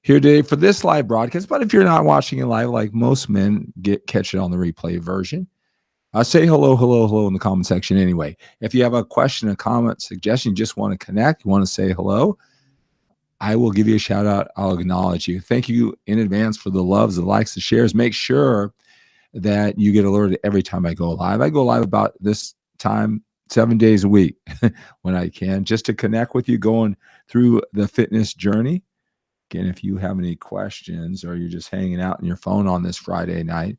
here today for this live broadcast. But if you're not watching it live, like most men, catch it on the replay version. Say hello, hello, hello in the comment section anyway. If you have a question, a comment, suggestion, you just want to connect, you want to say hello, I will give you a shout out. I'll acknowledge you. Thank you in advance for the loves, the likes, the shares. Make sure that you get alerted every time I go live. I go live about this time 7 days a week when I can, just to connect with you going through the fitness journey. Again, if you have any questions or you're just hanging out on your phone on this Friday night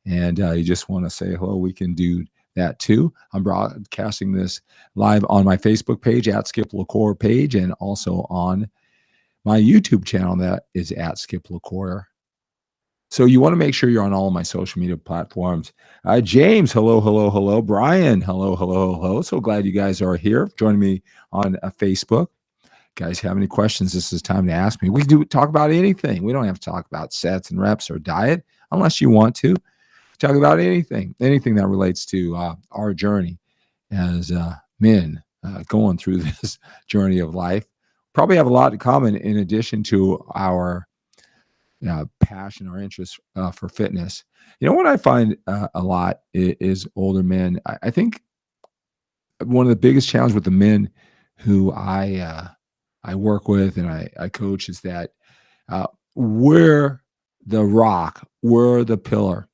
and you just want to say hello, we can do that too. I'm broadcasting this live on my Facebook page at Skip LaCour page, and also on my YouTube channel that is at Skip LaCour. So you want to make sure you're on all of my social media platforms. James, hello, hello, hello. Brian, hello, hello, hello. So glad you guys are here joining me on Facebook. Guys, have any questions? This is time to ask me. We do talk about anything. We don't have to talk about sets and reps or diet unless you want to. Talk about anything that relates to our journey as men going through this journey of life. Probably have a lot in common in addition to our passion or interest for fitness. You know what I find a lot is older men. I think one of the biggest challenges with the men who I work with and I coach is that we're the rock, we're the pillar,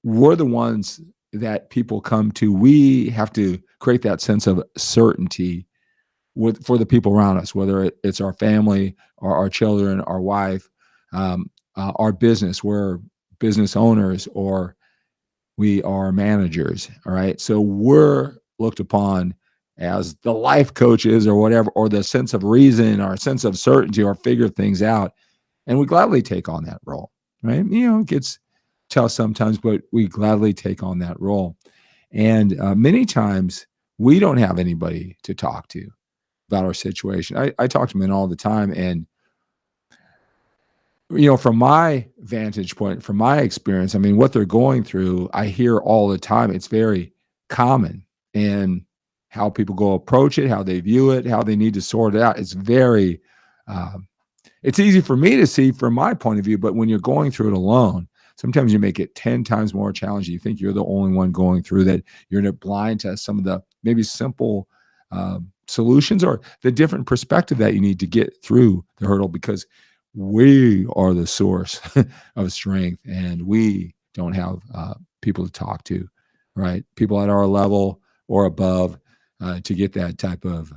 we're the ones that people come to. We have to create that sense of certainty for the people around us, whether it's our family or our children, our wife, our business. We're business owners or we are managers. All right. So we're looked upon as the life coaches or whatever, or the sense of reason or sense of certainty or figure things out. And we gladly take on that role. Right. It gets tough sometimes, but we gladly take on that role. And many times we don't have anybody to talk to about our situation. I talk to men all the time, and from my vantage point, from my experience, I mean, what they're going through, I hear all the time. It's very common, and how people go approach it, how they view it, how they need to sort it out. It's very, it's easy for me to see from my point of view, but when you're going through it alone, sometimes you make it 10 times more challenging. You think you're the only one going through that. You're blind to some of the maybe simple solutions or the different perspective that you need to get through the hurdle, because we are the source of strength and we don't have people to talk to, right? People at our level or above to get that type of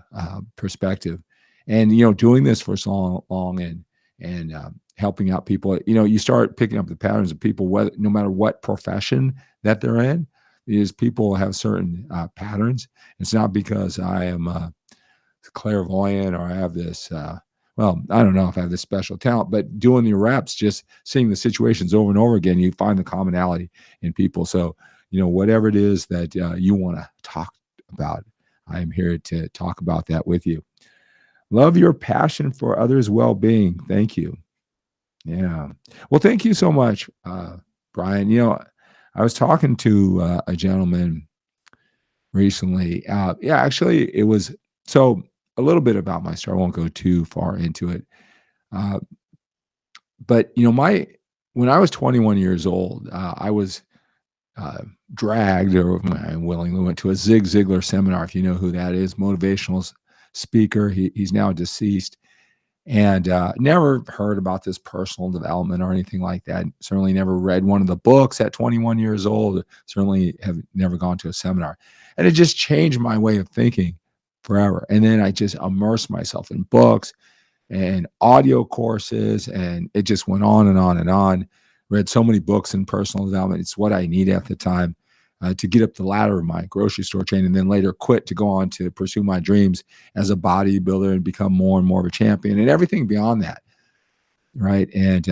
perspective. And, doing this for so long and helping out people, you start picking up the patterns of people, no matter what profession that they're in, is people have certain patterns. It's not because I am clairvoyant or I have this, well, I don't know if I have this special talent, but doing the reps, just seeing the situations over and over again, you find the commonality in people. So, whatever it is that you want to talk about, I am here to talk about that with you. Love your passion for others' well-being. Thank you. Yeah. Well, thank you so much, Brian. I was talking to a gentleman recently. Actually, it was so a little bit about my story. I won't go too far into it. But when I was 21 years old, I was dragged, or I willingly went to a Zig Ziglar seminar. If you know who that is, motivational speaker. He's now deceased, and never heard about this personal development or anything like that. Certainly never read one of the books at 21 years old. Certainly have never gone to a seminar, and it just changed my way of thinking forever. And then I just immersed myself in books and audio courses, and it just went on and on and on. Read so many books in personal development. It's what I need at the time to get up the ladder of my grocery store chain, and then later quit to go on to pursue my dreams as a bodybuilder and become more and more of a champion and everything beyond that. Right. And,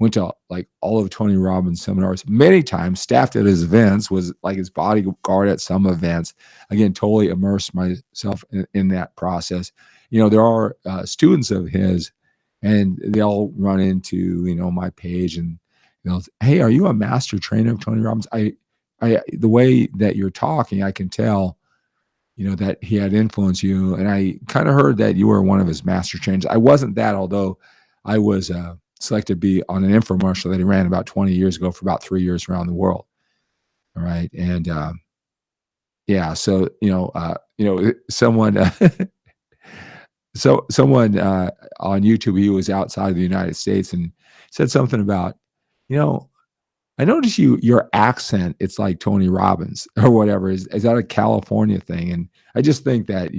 went to like all of Tony Robbins seminars many times, staffed at his events, was like his bodyguard at some events. Again, totally immersed myself in that process. There are students of his, and they all run into, my page and, hey, are you a master trainer of Tony Robbins? The way that you're talking, I can tell that he had influenced you. And I kind of heard that you were one of his master trainers. I wasn't that, although I was selected to be on an infomercial that he ran about 20 years ago for about 3 years around the world. All right. And yeah, so, someone, someone on YouTube, he was outside of the United States and said something about, you know, I noticed your accent, it's like Tony Robbins or whatever. Is that a California thing? And I just think that,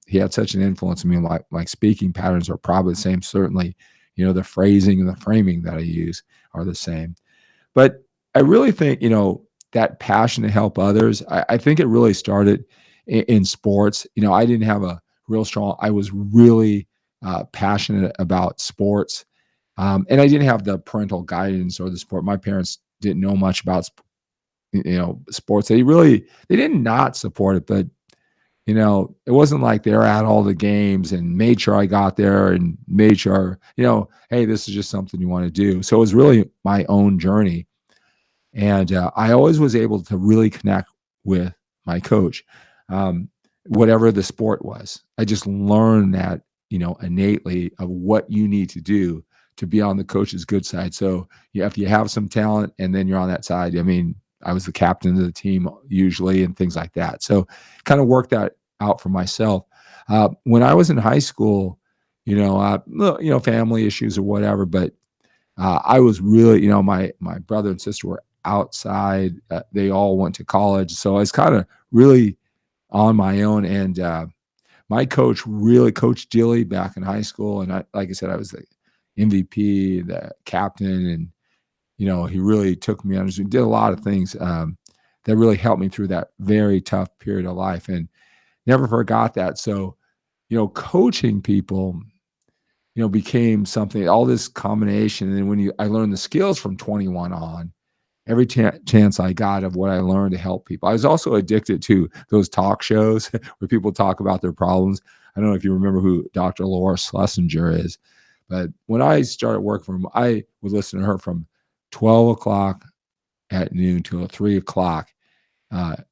he had such an influence on me. My speaking patterns are probably the same. Certainly, the phrasing and the framing that I use are the same. But I really think, that passion to help others, I think it really started in sports. I didn't have I was really passionate about sports. And I didn't have the parental guidance or the sport. My parents didn't know much about, sports. They didn't not support it, but it wasn't like they were at all the games and made sure I got there and made sure, hey, this is just something you want to do. So it was really my own journey. And I always was able to really connect with my coach, whatever the sport was. I just learned that, innately of what you need to do to be on the coach's good side. So if you have some talent and then you're on that side, I mean, I was the captain of the team usually and things like that. So kind of worked that out for myself. When I was in high school, family issues or whatever, but I was really, my brother and sister were outside. They all went to college. So I was kind of really on my own. And my coach, really, Coach Dilly, back in high school. And like I said, I was the MVP, the captain, and he really took me under. He did a lot of things that really helped me through that very tough period of life, and never forgot that. So, coaching people, became something. All this combination, and then when I learned the skills from 21 on, every chance I got of what I learned to help people. I was also addicted to those talk shows where people talk about their problems. I don't know if you remember who Dr. Laura Schlesinger is. But when I started working for him, I would listen to her from 12 o'clock at noon till 3 o'clock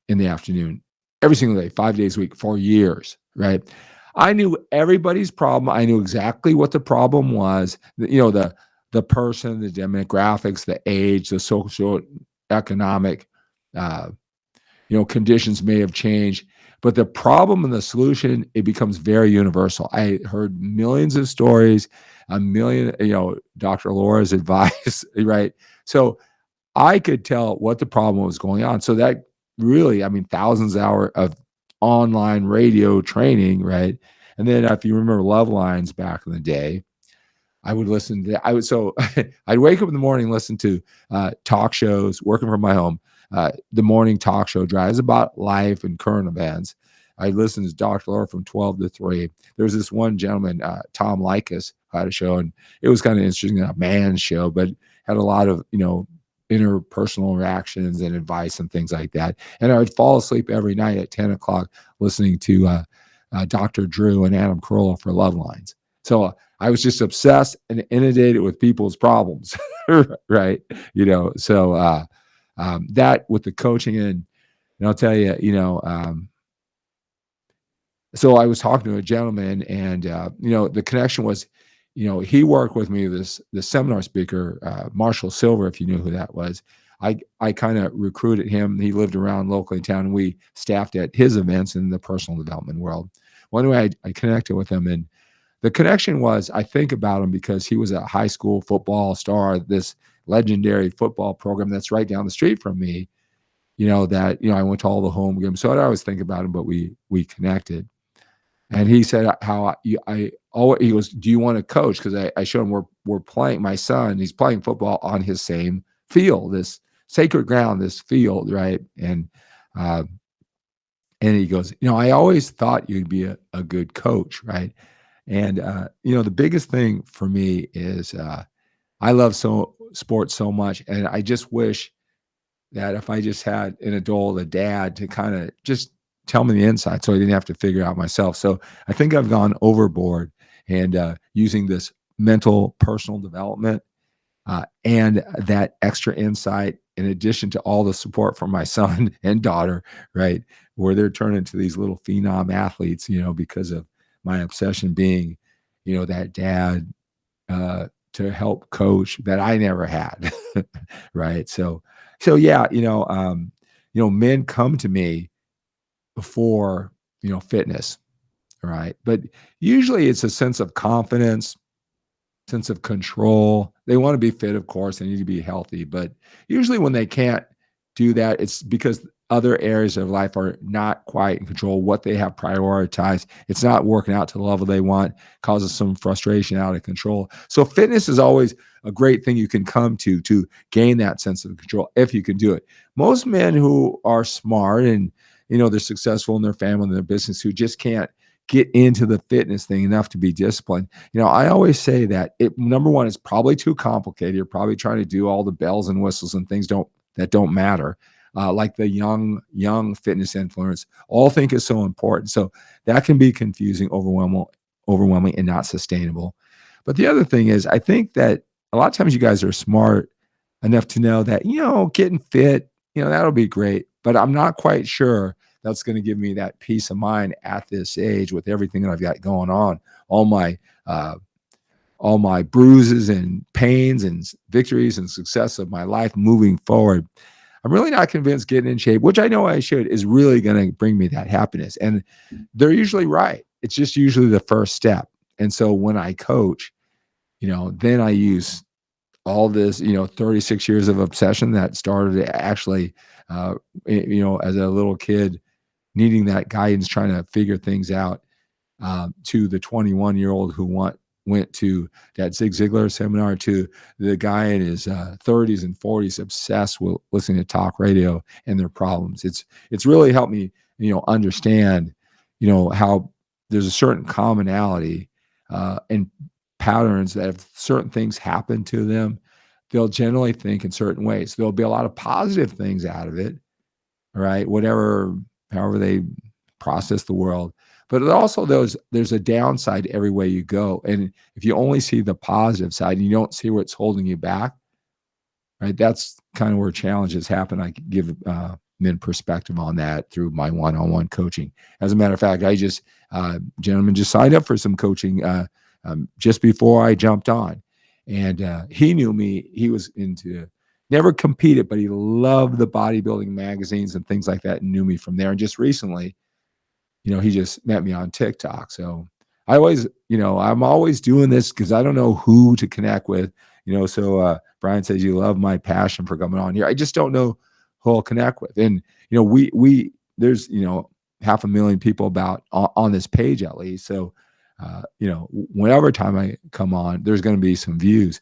in the afternoon, every single day, 5 days a week for years, right? I knew everybody's problem. I knew exactly what the problem was, the person, the demographics, the age, the social, economic, conditions may have changed. But the problem and the solution, it becomes very universal. I heard millions of stories, a million, Dr. Laura's advice, right? So I could tell what the problem was going on. So that really, thousands of hours of online radio training, right? And then if you remember Love Lines back in the day, I would listen to, I'd wake up in the morning, listen to talk shows, working from my home, the morning talk show drives about life and current events. I listened to Dr. Laura from 12 to 3. There was this one gentleman, Tom Likas, had a show, and it was kind of interesting, a man's show, but had a lot of, interpersonal reactions and advice and things like that. And I would fall asleep every night at 10 o'clock listening to Dr. Drew and Adam Carolla for Love Lines. So I was just obsessed and inundated with people's problems, right? So that with the coaching, and I'll tell you, so I was talking to a gentleman, and the connection was, he worked with me, the seminar speaker, Marshall Silver, if you knew who that was. I kind of recruited him. He lived around locally in town, and we staffed at his events in the personal development world. One way I connected with him, and the connection was, I think about him because he was a high school football star, this legendary football program that's right down the street from me, that, I went to all the home games. So I always think about him, but we connected. And he said he goes, do you want to coach? Because I showed him we're playing, my son, he's playing football on his same field, this sacred ground, this field, right? And he goes, I always thought you'd be a good coach, right? And the biggest thing for me is I love sports so much, and I just wish that if I just had an adult, a dad, to kind of just tell me the inside, so I didn't have to figure out myself. So I think I've gone overboard, and using this mental personal development and that extra insight in addition to all the support from my son and daughter, right, where they're turning into these little phenom athletes, because of my obsession being, that dad to help coach that I never had, right? So yeah, men come to me for fitness, right? But usually it's a sense of confidence, sense of control. They want to be fit, of course, they need to be healthy, but usually when they can't do that, it's because other areas of life are not quite in control, what they have prioritized. It's not working out to the level they want, causes some frustration, out of control. So fitness is always a great thing you can come to gain that sense of control if you can do it. Most men who are smart and they're successful in their family and their business, who just can't get into the fitness thing enough to be disciplined. I always say that number one, it's probably too complicated. You're probably trying to do all the bells and whistles and things that don't matter. Like the young fitness influence, all think is so important. So that can be confusing, overwhelming, and not sustainable. But the other thing is, I think that a lot of times you guys are smart enough to know that, getting fit, that'll be great. But I'm not quite sure that's going to give me that peace of mind at this age with everything that I've got going on, all my bruises and pains and victories and success of my life moving forward. I'm really not convinced getting in shape, which I know I should, is really going to bring me that happiness. And they're usually right. It's just usually the first step. And so when I coach, then I use all this, 36 years of obsession that started actually, as a little kid, needing that guidance, trying to figure things out, to the 21-year-old who went to that Zig Ziglar seminar, to the guy in his 30s and 40s obsessed with listening to talk radio and their problems. It's really helped me, understand, how there's a certain commonality and patterns that if certain things happen to them, they'll generally think in certain ways. There'll be a lot of positive things out of it, right? However they process the world. But also there's a downside every way you go. And if you only see the positive side and you don't see what's holding you back, right, that's kind of where challenges happen. I give men perspective on that through my one-on-one coaching. As a matter of fact, gentleman just signed up for some coaching just before I jumped on. And he knew me. He was never competed, but he loved the bodybuilding magazines and things like that and knew me from there. And just recently, he just met me on TikTok. So I'm always doing this because I don't know who to connect with, so Brian says, you love my passion for coming on here. I just don't know who I'll connect with. And, there's, 500,000 people on this page at least. So, whenever time I come on, there's going to be some views.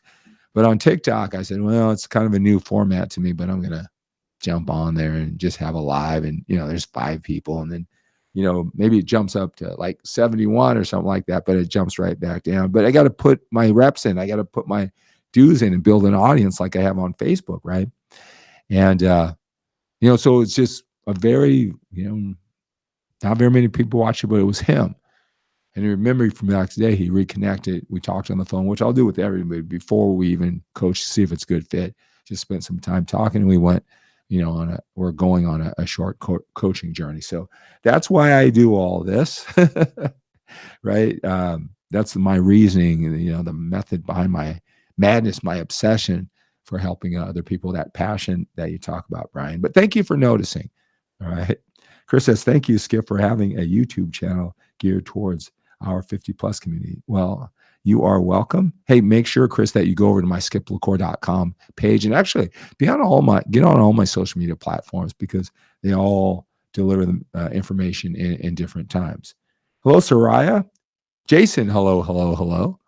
But on TikTok, I said, well, it's kind of a new format to me, but I'm going to jump on there and just have a live. And, there's 5 people. And then, maybe it jumps up to like 71 or something like that, but it jumps right back down. But I got to put my reps in. I got to put my dues in and build an audience like I have on Facebook, right? And, so it's just a very, not very many people watching, but it was him. And he remembered from back today, he reconnected. We talked on the phone, which I'll do with everybody before we even coach to see if it's a good fit. Just spent some time talking, and we went, we're going on a short coaching journey. So that's why I do all this, right? That's my reasoning, the method behind my madness, my obsession for helping other people, that passion that you talk about, Brian. But thank you for noticing. All right. Chris says, thank you, Skip, for having a YouTube channel geared towards our 50 plus community. Well, you are welcome. Hey, make sure, Chris, that you go over to my skiplacour.com page and actually get on all my social media platforms, because they all deliver the information in different times. Hello, Soraya. Jason, hello.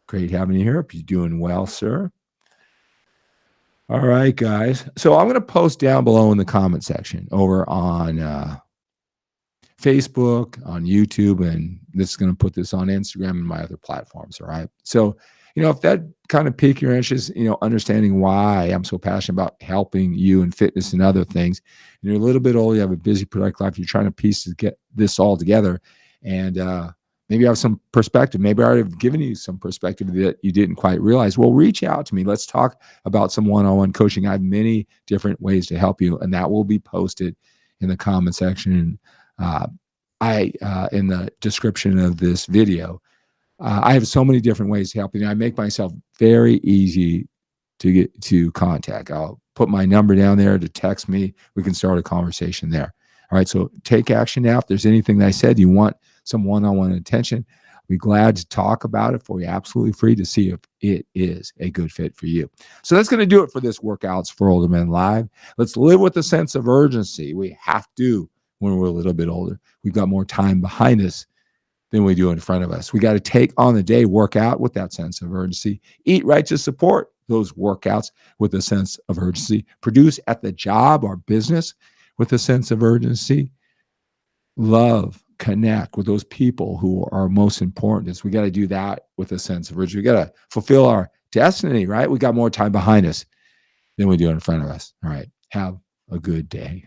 Great having you here. Hope you're doing well, sir. All right, guys. So I'm going to post down below in the comment section over on Facebook, on YouTube, and this is going to put this on Instagram and my other platforms. All right. So, if that kind of piques your interest, understanding why I'm so passionate about helping you in fitness and other things, and you're a little bit older, you have a busy, productive life, you're trying to piece to get this all together, and Maybe I have some perspective. Maybe I already have given you some perspective that you didn't quite realize. Well, reach out to me. Let's talk about some one-on-one coaching. I have many different ways to help you, and that will be posted in the comment section. In the description of this video. I have so many different ways to help you. I make myself very easy to get to contact. I'll put my number down there to text me. We can start a conversation there. All right. So take action now. If there's anything that I said you want some one-on-one attention, I'll be glad to talk about it for you, absolutely free, to see if it is a good fit for you. So that's going to do it for this Workouts for Older Men Live. Let's live with a sense of urgency. We have to when we're a little bit older. We've got more time behind us than we do in front of us. We got to take on the day, work out with that sense of urgency, eat right to support those workouts with a sense of urgency, produce at the job or business with a sense of urgency, love, connect with those people who are most important to us. We got to do that with a sense of urgency. We got to fulfill our destiny, right? We got more time behind us than we do in front of us. All right. Have a good day.